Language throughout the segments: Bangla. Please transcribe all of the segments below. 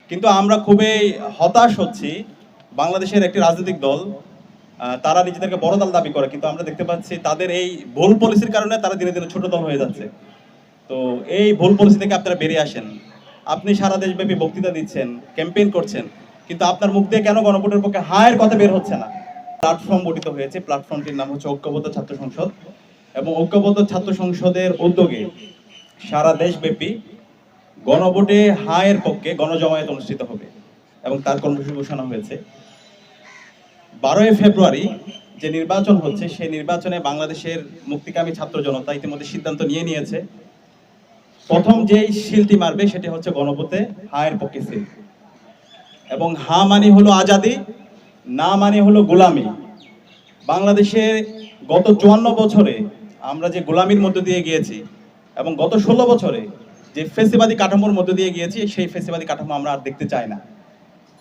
কিন্তু আমরা খুবই হতাশ হচ্ছি। বাংলাদেশের একটি রাজনৈতিক দল তারা নিজেদেরকে বড় দল দাবি করে, কিন্তু আমরা দেখতে পাচ্ছি তাদের এই ভুল পলিসির কারণে তারা দিনে দিনে ছোট দল হয়ে যাচ্ছে। তো এই ভুল পলিসি থেকে আপনারা বেরিয়ে আসেন। আপনি সারা দেশব্যাপী বক্তৃতা দিচ্ছেন, ক্যাম্পেইন করছেন, কিন্তু আপনার মুখ দিয়ে কেন গণভোটের পক্ষে হায়ের কথা বের হচ্ছে না? প্ল্যাটফর্ম গঠিত হয়েছে, প্ল্যাটফর্মটির নাম হচ্ছে ঐক্যবদ্ধ ছাত্র সংসদ, এবং ঐক্যবদ্ধ ছাত্র সংসদের উদ্যোগে সারা দেশব্যাপী গণভোটে হায়ের পক্ষে গণজমায়েত অনুষ্ঠিত হবে এবং তার কর্মসূচি ঘোষণা হয়েছে। 12 ফেব্রুয়ারি যে নির্বাচন হচ্ছে, সেই নির্বাচনে বাংলাদেশের মুক্তিকামী ছাত্র জনতা ইতিমধ্যে সিদ্ধান্ত নিয়েছে। প্রথম যেই শিলটি মারবে সেটি হচ্ছে গণভোটে হায়ের পক্ষে শিল, এবং হা মানে হলো আজাদি, না মানে হলো গোলামি। বাংলাদেশের গত 54 বছরে আমরা যে গোলামির মধ্য দিয়ে গিয়েছি এবং গত 16 বছরে যে ফেসিবাদী কাঠামোর মধ্য দিয়ে গিয়েছি, সেই ফেসিবাদী কাঠামো আমরা আর দেখতে চাই না।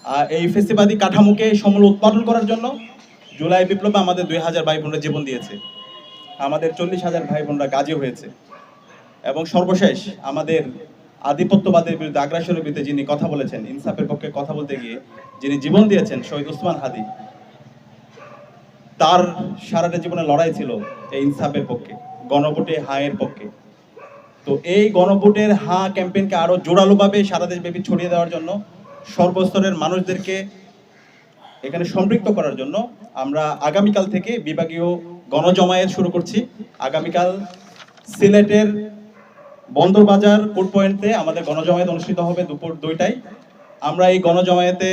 আর এই ফেসিবাদী কাঠামোকে সমূলে উৎপাদন করার জন্য জুলাই বিপ্লবে আমাদের 2000 ভাই বোনরা জীবন দিয়েছে, আমাদের 40,000 ভাই বোনরা গাজী হয়েছে, এবং সর্বশেষ আমাদের আধিপত্যবাদের বিরুদ্ধে, আগ্রাসনের বিরুদ্ধে যিনি কথা বলেছেন, ইনসাফের পক্ষে কথা বলতে গিয়ে যিনি জীবন দিয়েছেন, শহীদ ওসমান হাদি, তার সারাটা জীবনে লড়াই ছিল এই ইনসাফের পক্ষে, গণভোটে হায়ের পক্ষে। তো এই গণভোটের হা ক্যাম্পেইনকে আরো জোরালোভাবে সারা দেশব্যাপী ছড়িয়ে দেওয়ার জন্য, সর্বস্তরের মানুষদেরকে এখানে সম্পৃক্ত করার জন্য আমরা আগামীকাল থেকে বিভাগীয় গণজমায়েত শুরু করছি। আগামীকাল সিলেটের বন্দরবাজার কোর্ট পয়েন্টে আমাদের গণজমায়েত অনুষ্ঠিত হবে দুপুর 2টায়। আমরা এই গণজমায়েতে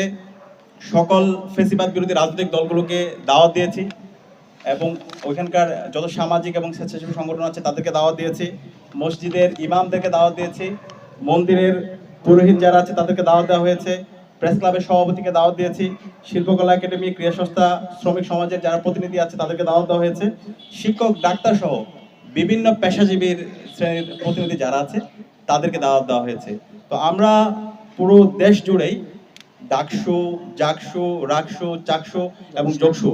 সকল ফেসিবাদ বিরোধী রাজনৈতিক দলগুলোকে দাওয়াত দিয়েছি, এবং ওইখানকার যত সামাজিক এবং স্বেচ্ছাসেবী সংগঠন আছে তাদেরকে দাওয়াত দিয়েছি, মসজিদের ইমামদেরকে দাওয়াত দিয়েছি, মন্দিরের পুরোহিত যারা আছে তাদেরকে দাওয়াত দেওয়া হয়েছে, প্রেস ক্লাবের সভাপতিকে দাওয়াত দিয়েছি, শিল্পকলা একাডেমি, ক্রীড়া সংস্থা, শ্রমিক সমাজের যারা প্রতিনিধি আছে তাদেরকে দাওয়াত দেওয়া হয়েছে, শিক্ষক, ডাক্তার সহ বিভিন্ন পেশাজীবীর শ্রেণীর প্রতিনিধি যারা আছে তাদেরকে দাওয়াত দেওয়া হয়েছে। তো আমরা পুরো দেশ জুড়েই ডাকসু, জাকসু, রাকসু, চাকসু এবং যোগসু,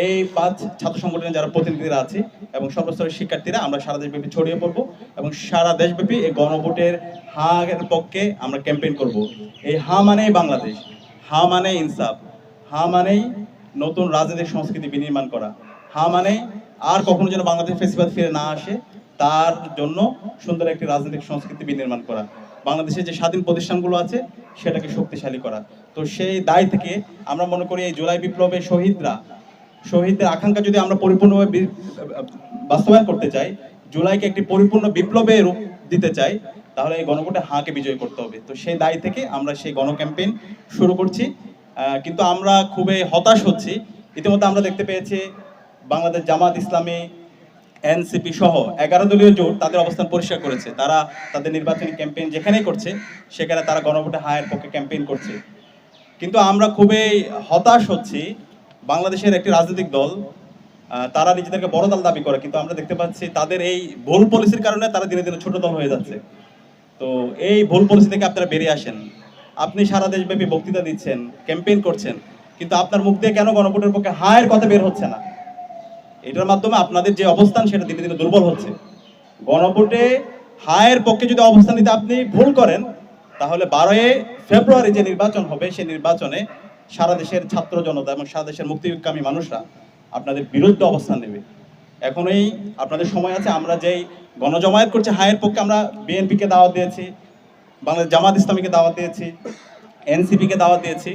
এই 5 ছাত্র সংগঠনের যারা প্রতিনিধিরা আছে এবং সর্বস্তরের শিক্ষার্থীরা আমরা সারা দেশব্যাপী ছড়িয়ে পড়বো এবং সারা দেশব্যাপী এই গণভোটের হা এর পক্ষে আমরা ক্যাম্পেইন করব। এই হা মানেই বাংলাদেশ, হা মানে ইনসাফ, হা মানেই নতুন রাজনৈতিক সংস্কৃতি বিনির্মাণ করা, হা মানে আর কখনো যেন বাংলাদেশ ফেসিবাদ ফিরে না আসে, তার জন্য সুন্দর একটি রাজনৈতিক সংস্কৃতি বিনির্মাণ করা, বাংলাদেশের যে স্বাধীন প্রতিষ্ঠানগুলো আছে সেটাকে শক্তিশালী করা। তো সেই দায় থেকে আমরা মনে করি এই জুলাই বিপ্লবে শহীদদের আকাঙ্ক্ষা যদি আমরা পরিপূর্ণভাবে বাস্তবায়ন করতে চাই, জুলাইকে একটি পরিপূর্ণ বিপ্লবে রূপ দিতে চাই, তাহলে এই গণভোটে হাকে বিজয় করতে হবে। তো সেই দায় থেকে আমরা সেই গণ ক্যাম্পেইন শুরু করছি। কিন্তু আমরা খুবই হতাশ হচ্ছি। ইতিমধ্যে আমরা দেখতে পেয়েছি বাংলাদেশ জামাত ইসলামী, এনসিপি সহ 11 দলীয় জোট তাদের অবস্থান পরিষ্কার করেছে। তারা তাদের নির্বাচনী ক্যাম্পেইন যেখানেই করছে সেখানে তারা গণভোটে হায়ের পক্ষে ক্যাম্পেইন করছে। কিন্তু আমরা খুবই হতাশ হচ্ছি। বাংলাদেশের একটি রাজনৈতিক দল তারা নিজেদেরকে বড় দল দাবি করে, কিন্তু আমরা দেখতে পাচ্ছি তাদের এই ভুল পলিসির কারণে তারা দিনে দিনে ছোট দল হয়ে যাচ্ছে। তো এই ভুল পলিসি থেকে আপনারা বেরিয়ে আসেন। আপনি সারা দেশব্যাপী বক্তৃতা দিচ্ছেন, ক্যাম্পেইন করছেন, কিন্তু আপনার মুখ দিয়ে কেন গণভোটের পক্ষে হায়ের কথা বের হচ্ছে না? এটার মাধ্যমে আপনাদের যে অবস্থান সেটা দিনে দিনে দুর্বল হচ্ছে। গণভোটে হায়ের পক্ষে যদি অবস্থান নিতে আপনি ভুল করেন, তাহলে 12 ফেব্রুয়ারি যে নির্বাচন হবে সেই নির্বাচনে সারা দেশের ছাত্র জনতা এবং সারা দেশের মুক্তিকামী মানুষরা আপনাদের বিরুদ্ধে অবস্থান নেবে। এখনই আপনাদের সময় আছে। আমরা যেই গণজমায়েত করছি হায়ের পক্ষে, আমরা বিএনপিকে দাওয়াত দিয়েছি, বাংলাদেশ জামাত ইসলামীকে দাওয়াত দিয়েছি, এনসিপিকে দাওয়াত দিয়েছি,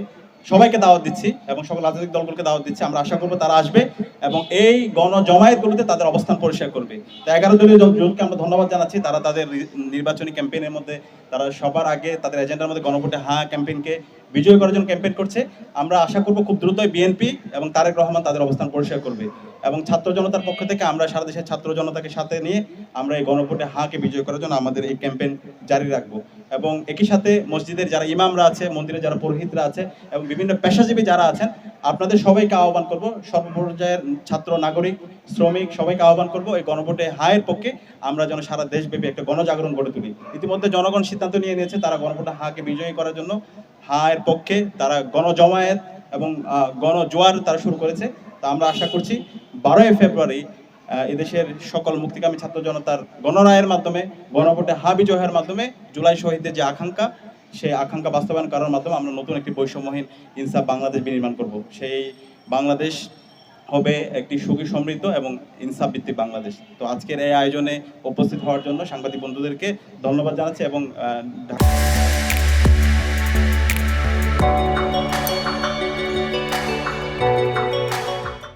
সবাইকে দাওয়াত দিচ্ছি এবং সকল রাজনৈতিক দলগুলোকে দাওয়াত দিচ্ছি। আমরা আশা করবো তারা আসবে এবং এই গণজমায়েতগুলোতে তাদের অবস্থান পরিষ্কার করবে। তো 11 দলীয় জোটকে আমরা ধন্যবাদ জানাচ্ছি। তারা তাদের নির্বাচনী ক্যাম্পেইনের মধ্যে তারা সবার আগে তাদের এজেন্ডার মধ্যে গণভোটে হা ক্যাম্পেইনকে বিজয় করার জন্য ক্যাম্পেইন করছে। আমরা আশা করবো খুব দ্রুতই বিএনপি এবং তারেক রহমান তাদের অবস্থান পরিষ্কার করবে, এবং ছাত্র জনতার পক্ষ থেকে আমরা সারা দেশের ছাত্র জনতাকে সাথে নিয়ে আমরা এই গণভোটে হাকে বিজয় করার জন্য আমাদের এই ক্যাম্পেইন জারি রাখবো। এবং একই সাথে মসজিদের যারা ইমামরা আছে, মন্দিরে যারা পুরোহিতরা আছে এবং বিভিন্ন পেশাজীবী যারা আছেন, আপনাদের সবাইকে আহ্বান করব, সর্বপর্যায়ের ছাত্র, নাগরিক, শ্রমিক সবাইকে আহ্বান করব এই গণভোটে হায়ের পক্ষে আমরা যেন সারা দেশব্যাপী একটা গণজাগরণ গড়ে তুলি। ইতিমধ্যে জনগণ সিদ্ধান্ত নিয়ে নিয়েছে তারা গণভোটে হাকে বিজয়ী করার জন্য হায়ের পক্ষে তারা গণজমায়েত এবং গণজোয়ার তারা শুরু করেছে। তা আমরা আশা করছি 12 ফেব্রুয়ারি এদেশের সকল মুক্তিকামী ছাত্র জনতার গণরায়ের মাধ্যমে, গণভোটে হা বিজয়ের মাধ্যমে জুলাই শহীদদের যে আকাঙ্ক্ষা সেই আকাঙ্ক্ষা বাস্তবায়ন করার মাধ্যমে আমরা নতুন একটি বৈষম্যহীন ইনসাফ বাংলাদেশ বিনির্মাণ করব। সেই বাংলাদেশ হবে একটি সুখী সমৃদ্ধ এবং ইনসাফ ভিত্তিক বাংলাদেশ। তো আজকের এই আয়োজনে উপস্থিত হওয়ার জন্য সাংবাদিক বন্ধুদেরকে ধন্যবাদ জানাচ্ছি এবং